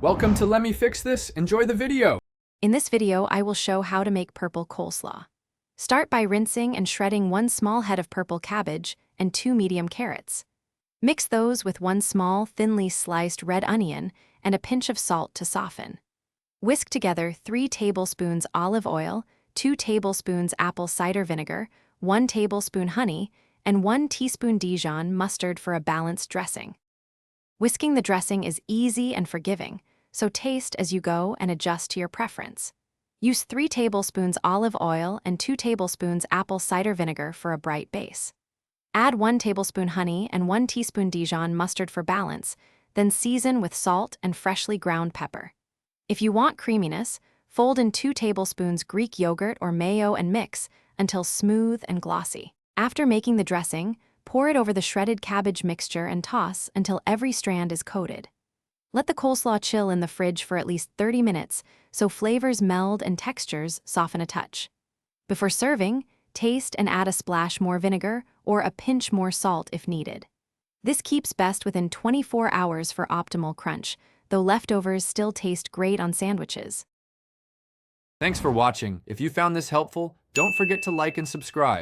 Welcome to Let Me Fix This. Enjoy the video. In this video, I will show how to make purple coleslaw. Start by rinsing and shredding 1 small head of purple cabbage and 2 medium carrots. Mix those with 1 small, thinly sliced red onion and a pinch of salt to soften. Whisk together 3 tablespoons olive oil, 2 tablespoons apple cider vinegar, 1 tablespoon honey, and 1 teaspoon Dijon mustard for a balanced dressing. Whisking the dressing is easy and forgiving, so taste as you go and adjust to your preference. Use 3 tablespoons olive oil and 2 tablespoons apple cider vinegar for a bright base. Add 1 tablespoon honey and 1 teaspoon Dijon mustard for balance, then season with salt and freshly ground pepper. If you want creaminess, fold in 2 tablespoons Greek yogurt or mayo and mix until smooth and glossy. After making the dressing, pour it over the shredded cabbage mixture and toss until every strand is coated. Let the coleslaw chill in the fridge for at least 30 minutes so flavors meld and textures soften a touch. Before serving, taste and add a splash more vinegar or a pinch more salt if needed. This keeps best within 24 hours for optimal crunch, though leftovers still taste great on sandwiches. Thanks for watching. If you found this helpful, don't forget to like and subscribe.